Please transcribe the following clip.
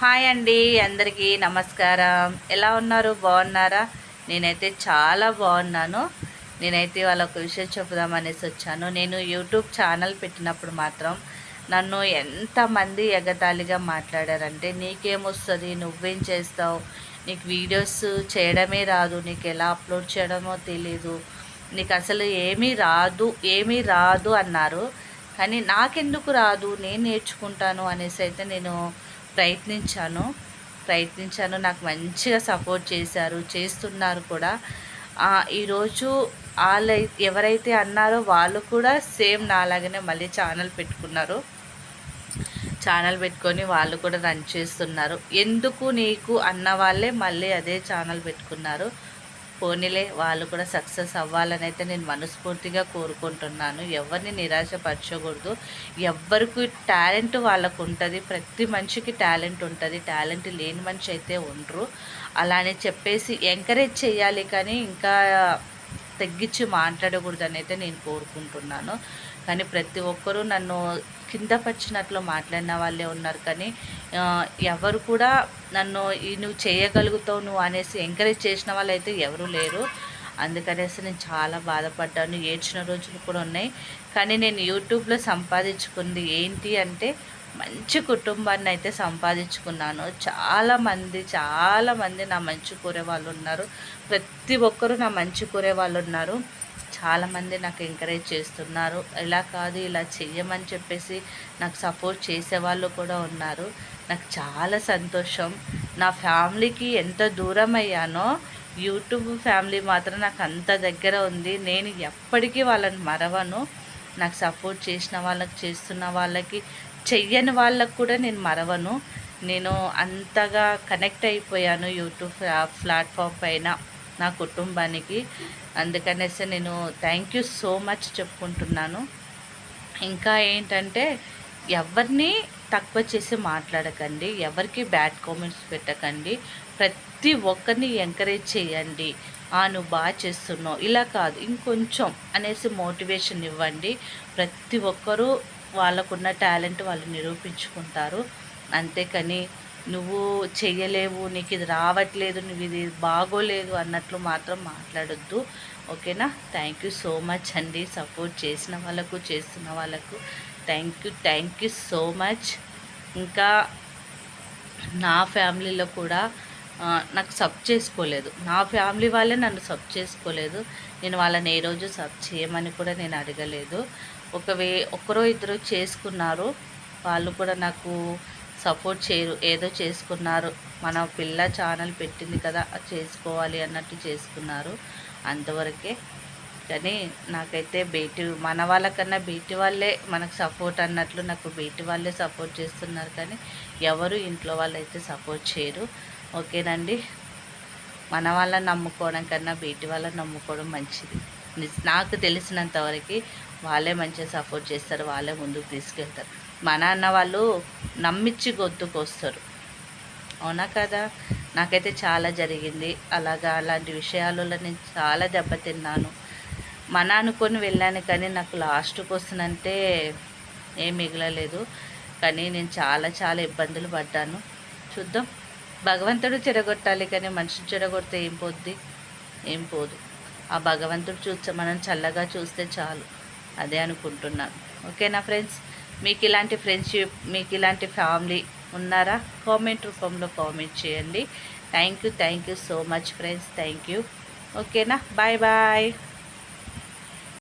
Hi అండి, అందరికీ నమస్కారం. ఎలా ఉన్నారు? బాగున్నారా? నేనైతే చాలా బాగున్నాను. నేనైతే వాళ్ళొక విషయం చెప్పుదామనేసి వచ్చాను. నేను యూట్యూబ్ ఛానల్ పెట్టినప్పుడు మాత్రం నన్ను ఎంతమంది ఎగతాళిగా మాట్లాడారంటే, నీకేమొస్తుంది, నువ్వేం చేస్తావు, నీకు వీడియోస్ చేయడమే రాదు, నీకు ఎలా అప్లోడ్ చేయడమో తెలీదు, నీకు అసలు ఏమీ రాదు అన్నారు. కానీ నాకెందుకు రాదు, నేను నేర్చుకుంటాను అనేసి అయితే నేను ప్రయత్నించాను. నాకు మంచిగా సపోర్ట్ చేశారు, చేస్తున్నారు కూడా. ఈరోజు వాళ్ళు ఎవరైతే అన్నారో వాళ్ళు కూడా సేమ్ నాలాగనే మళ్ళీ ఛానల్ పెట్టుకొని వాళ్ళు కూడా రన్ చేస్తున్నారు. ఎందుకు నీకు అన్న వాళ్ళే మళ్ళీ అదే ఛానల్ పెట్టుకున్నారు. పోనీలే, వాళ్ళు కూడా సక్సెస్ అవ్వాలని అయితే నేను మనస్ఫూర్తిగా కోరుకుంటున్నాను. ఎవరిని నిరాశపరచకూడదు. ఎవ్వరికి టాలెంట్ వాళ్ళకు ఉంటుంది. ప్రతి మనిషికి టాలెంట్ ఉంటుంది. టాలెంట్ లేని మనిషి అయితే ఉండరు. అలానే చెప్పేసి ఎంకరేజ్ చేయాలి, కానీ ఇంకా తగ్గించి మాట్లాడకూడదని అయితే నేను కోరుకుంటున్నాను. కానీ ప్రతి ఒక్కరూ నన్ను కింద పరిచినట్లు మాట్లాడిన వాళ్ళే ఉన్నారు. కానీ ఎవరు కూడా నన్ను నువ్వు చేయగలుగుతావు నువ్వు అనేసి ఎంకరేజ్ చేసిన వాళ్ళు అయితే ఎవరూ లేరు. అందుకనేసి నేను చాలా బాధపడ్డాను, ఏడ్చిన రోజులు కూడా ఉన్నాయి. కానీ నేను యూట్యూబ్లో సంపాదించుకుంది ఏంటి అంటే మంచి కుటుంబాన్ని అయితే సంపాదించుకున్నాను. చాలామంది నా మంచి కోరే వాళ్ళు ఉన్నారు. ప్రతి ఒక్కరూ నా మంచి కోరే వాళ్ళు ఉన్నారు. చాలామంది నాకు ఎంకరేజ్ చేస్తున్నారు. ఇలా కాదు, ఇలా చెయ్యమని చెప్పేసి నాకు సపోర్ట్ చేసేవాళ్ళు కూడా ఉన్నారు. నాకు చాలా సంతోషం. నా ఫ్యామిలీకి ఎంత దూరం అయ్యానో యూట్యూబ్ ఫ్యామిలీ మాత్రం నాకు అంత దగ్గర ఉంది. నేను ఎప్పటికీ వాళ్ళని మరవను. నాకు సపోర్ట్ చేసిన వాళ్ళకి, చేస్తున్న వాళ్ళకి, చెయ్యని వాళ్ళకు కూడా నేను మరవను. నేను అంతగా కనెక్ట్ అయిపోయాను యూట్యూబ్ ప్లాట్ఫామ్ పైన నా కుటుంబానికి. అందుకనేసి నేను థ్యాంక్ యూ సో మచ్ చెప్పుకుంటున్నాను. ఇంకా ఏంటంటే, ఎవరిని తక్కువ చేసి మాట్లాడకండి, ఎవరికి బ్యాడ్ కామెంట్స్ పెట్టకండి. ప్రతి ఒక్కరిని ఎంకరేజ్ చేయండి. నువ్వు బాగా చేస్తున్నావు, ఇలా కాదు ఇంకొంచెం అనేసి మోటివేషన్ ఇవ్వండి. ప్రతి ఒక్కరూ వాళ్ళకున్న టాలెంట్ వాళ్ళు నిరూపించుకుంటారు. అంతేకాని నువ్వు చెయ్యలేవు, నీకు ఇది రావట్లేదు, నువ్వు ఇది బాగోలేదు అన్నట్లు మాత్రం మాట్లాడొద్దు. ఓకేనా? థ్యాంక్ యూ సో మచ్ అండి. సపోర్ట్ చేసిన వాళ్ళకు, చేస్తున్న వాళ్ళకు థ్యాంక్ యూ సో మచ్. ఇంకా నా ఫ్యామిలీలో కూడా నాకు సబ్ చేసుకోలేదు. నా ఫ్యామిలీ వాళ్ళే నన్ను సబ్ చేసుకోలేదు. నేను వాళ్ళని ఏ రోజు సబ్ చేయమని కూడా నేను అడగలేదు. ఒకరో ఇద్దరు చేసుకున్నారు, వాళ్ళు కూడా నాకు సపోర్ట్ చేయరు. ఏదో చేసుకున్నారు, మన పిల్ల ఛానల్ పెట్టింది కదా చేసుకోవాలి అన్నట్టు చేసుకున్నారు, అంతవరకే. కానీ నాకైతే మన వాళ్ళకన్నా బయటి వాళ్ళే మనకు సపోర్ట్ అన్నట్లు నాకు బయటి వాళ్ళే సపోర్ట్ చేస్తున్నారు. కానీ ఎవరు ఇంట్లో వాళ్ళు అయితే సపోర్ట్ చేయరు. ఓకేనండి? మన వాళ్ళని నమ్ముకోవడం కన్నా బయటి వాళ్ళని నమ్ముకోవడం మంచిది. నాకు తెలిసినంతవరకు వాళ్ళే మంచిగా సపోర్ట్ చేస్తారు, వాళ్ళే ముందుకు తీసుకెళ్తారు. మన అన్న వాళ్ళు నమ్మించి గొంతుకొస్తారు. అవునా కదా? నాకైతే చాలా జరిగింది అలాంటి విషయాలలో నేను చాలా దెబ్బతిన్నాను. అనుకొని వెళ్ళాను, కానీ నాకు లాస్ట్కి వస్తుందంటే ఏం మిగలలేదు. కానీ నేను చాలా ఇబ్బందులు పడ్డాను. చూద్దాం, భగవంతుడు చెడగొట్టాలి, కానీ మనిషిని చెడగొడితే ఏం పోదు. ఆ భగవంతుడు మనం చల్లగా చూస్తే చాలు, అదే అనుకుంటున్నాను. ఓకేనా ఫ్రెండ్స్? మీకు ఇలాంటి ఫ్రెండ్షిప్, మీకు ఇలాంటి ఫ్యామిలీ ఉన్నారా? కామెంట్ రూపంలో కామెంట్ చేయండి. Thank you so much friends. Thank you. ఓకేనా? Bye bye.